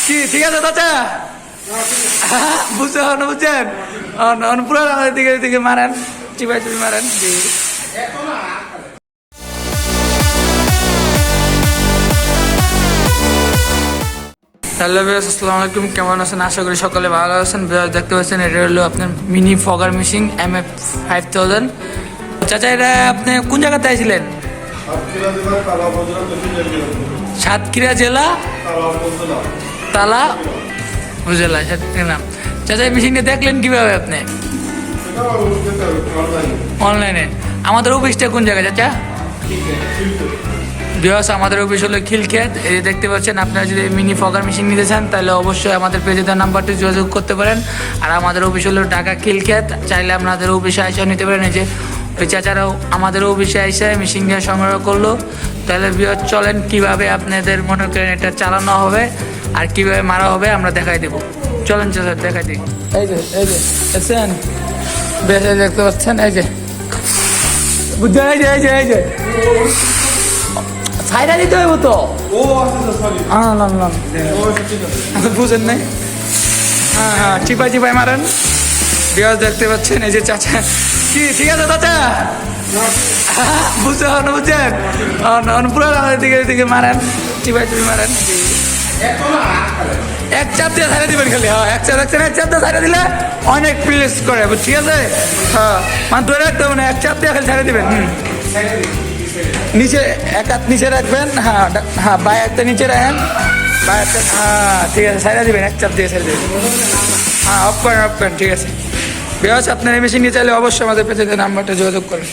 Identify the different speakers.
Speaker 1: কি ঠিক আছে চাচা? বুঝছেন পুরো দিকে দিকে মারেন, চিপাই চুপি মারেন। হ্যালো ভিউয়ার্স, আসসালামু আলাইকুম। কেমন আছেন? আশা করি সকলে ভালো আছেন। ভিউয়ার্স দেখতে পাচ্ছেন এটা হলো আপনার মিনি ফগার মেশিন MF5000। চাচা এটা আপনি কোন জায়গাতে আইছিলেন? সাতক্ষীরা জেলা তালা উপজেলা। চাচা এই মেশিনটা দেখলেন কিভাবে আপনি? অনলাইনে। আমাদের অফিসটা কোন জায়গায় চাচা? ভিউয়ার্স আমাদের অফিস হলো খিলক্ষেত। এই দেখতে পাচ্ছেন, আপনারা যদি মিনি ফগার মেশিন নিতে চান তাহলে অবশ্যই আমাদের পেজে দেওয়া নাম্বারটি যোগাযোগ করতে পারেন। আর আমাদের অফিস হলো ঢাকা খিলক্ষেত। চাইলে আপনাদের অফিসে এসে নিতে পারেন। এই যে ওই চাচারাও আমাদের অফিসে এসে মেশিনটা সংগ্রহ করলো। তাহলে ভিউয়ার্স চলেন কীভাবে আপনাদের মনে করেন এটা চালানো হবে আর কীভাবে মারা হবে আমরা দেখাই দেবো। চলেন চাচা দেখাই দিই। এই যে দেখছেন, বেশ দেখতে পাচ্ছেন, এই যে বুঝছেন, এই যে ছাইরা দিতে হইব তো। বুঝেন নাই? হ্যাঁ চিপাই মারেন। বিয়াজ দেখতে পাচ্ছেন, এই যে চাচা। কি ঠিক আছে চাচা? বুঝছেন পুরো দিকে দিকে মারেন, চিপাই চুপি মারেন। এক চাপ দিয়ে ছাইরা দিবেন খালি। হ্যাঁ এক চাপ দিয়ে ছাইরা দিলে অনেক প্লেস করে, ঠিক আছে? হ্যাঁ মানে ধরে রাখতে হবে না, এক চাপ দিয়ে খালি ছাইরা দিবেন। নিচে এক হাত নিচে রাখবেন। হ্যাঁ বাই একটা নিচে রাখেন, বাই একটা। হ্যাঁ ঠিক আছে, সাইডা দিবেন, এক চাপ দিয়ে সাইড দিবেন। হ্যাঁ অফ করেন। ঠিক আছে ভিউয়ার্স, আপনার এই মেশিন নিয়ে চাইলে অবশ্যই আমাদের পেজে নাম্বারটা যোগাযোগ করেন।